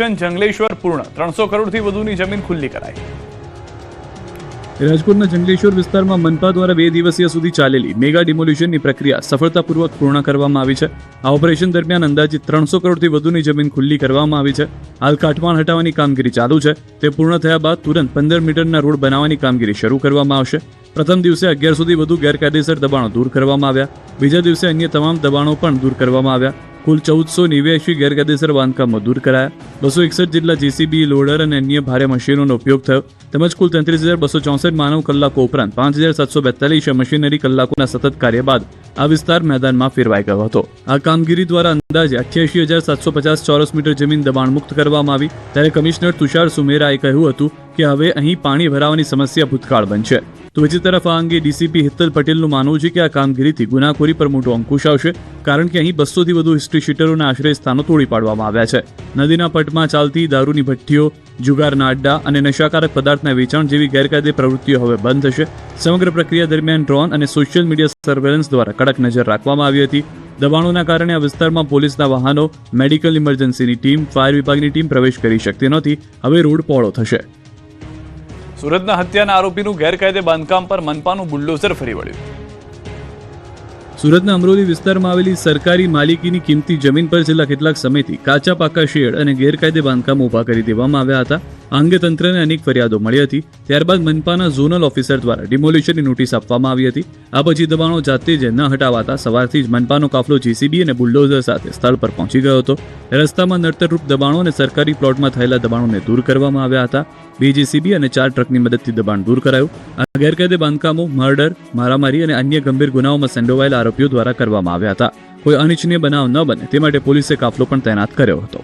Demolition Jangleshwar પૂર્ણ, 300 કરોડથી વધુની જમીન ખુલ્લી કરાઈ. રાજકોટના જંગલેશ્વર વિસ્તારમાં મનપા દ્વારા 2 દિવસીય સુધી ચાલેલી મેગા ડિમોલિશનની પ્રક્રિયા સફળતાપૂર્વક પૂર્ણ કરવામાં આવી છે. આ ઓપરેશન દરમિયાન અંદાજિત 300 કરોડથી વધુની જમીન ખુલ્લી કરવામાં આવી છે. હાલ કાટમાળ હટાવવાની કામગીરી ચાલુ છે. તે પૂર્ણ થયા બાદ તુરંત 15 મીટરના રોડ બનાવવાની કામગીરી શરૂ કરવામાં આવશે. પ્રથમ દિવસે 1100થી વધુ ગેરકાયદેસર દબાણો દૂર કરવામાં આવ્યા. બીજા દિવસે અન્ય તમામ દબાણો પણ દૂર કરવામાં આવ્યા. કુલ 1489 ગેરકાયદેસર બાંધકામો દૂર કરાયા. 261 જેટલા જેસીબી, લોડર અને અન્ય ભારે મશીનોનો ઉપયોગ થયો. તેમજ કુલ 33,264 માનવ કલાકો ઉપરાંત 5,742 મશીનરી કલાકોના સતત કાર્ય બાદ આ વિસ્તાર મેદાનમાં ફેરવાઈ ગયો હતો. આ કામગીરી દ્વારા અંદાજે 88,750 ચોરસ મીટર જમીન દબાણ મુક્ત કરવામાં આવી. ત્યારે કમિશનર તુષાર સુમેરાએ કહ્યું હતું કે હવે અહીં પાણી ભરાવાની સમસ્યા ભૂતકાળ બનશે. તો બીજી તરફ આ અંગે ડીસીપી હિતલ પટેલનું માનવું છે કે આ કામગીરીથી ગુનાખોરી પર મોટો અંકુશ આવશે, કારણ કે અહીં 200થી વધુ હિસ્ટ્રી શીટરોના આશ્રય સ્થાનો તોડી પાડવામાં આવ્યા છે. નદીના પટમાં ચાલતી દારૂની ભઠ્ઠીઓ, જુગારના અડ્ડા અને નશાકારક પદાર્થના વેચાણ જેવી ગેરકાયદે પ્રવૃત્તિઓ હવે બંધ થશે. સમગ્ર પ્રક્રિયા દરમિયાન ડ્રોન અને સોશિયલ મીડિયા સર્વેલન્સ દ્વારા કડક નજર રાખવામાં આવી હતી. દબાણોના કારણે આ વિસ્તારમાં પોલીસના વાહનો, મેડિકલ ઇમરજન્સીની ટીમ, ફાયર વિભાગની ટીમ પ્રવેશ કરી શકતી નહોતી. હવે રોડ પહોળો થશે. સુરતના હત્યાના આરોપીનું ગેરકાયદે બાંધકામ પર મનપાનું બુલડોઝર ફરી વળ્યું. સુરતના અમરોલી વિસ્તારમાં આવેલી સરકારી માલિકીની કિંમતી જમીન પર છેલ્લા કેટલાક સમયથી કાચા પાકા શેડ અને ગેરકાયદે બાંધકામો ઊભા કરી દેવામાં આવ્યા હતા. આ અંગે તંત્રને અનેક ફરિયાદો મળી હતી. ત્યારબાદ મનપાના ઝોનલ ઓફિસર દ્વારા ડિમોલિશનની નોટિસ આપવામાં આવી હતી. આ પછી દબાણો જાતે જ ન હટાવાતા સવારથી જ મનપાનો કાફલો જેસીબી અને બુલડોઝર સાથે સ્થળ પર પહોંચી ગયો હતો. રસ્તામાં નડતરરૂપ દબાણો અને સરકારી પ્લોટમાં થયેલા દબાણોને દૂર કરવામાં આવ્યા હતા. 2 જેસીબી અને 4 ટ્રકની મદદથી દબાણ દૂર કરાયું. આ ગેરકાયદે બાંધકામો મર્ડર, મારામારી અને અન્ય ગંભીર ગુનાઓમાં સંડોવાયેલા આરોપીઓ દ્વારા કરવામાં આવ્યા હતા. કોઈ અનિચ્છનીય બનાવ ન બને તે માટે પોલીસે કાફલો પણ તૈનાત કર્યો હતો.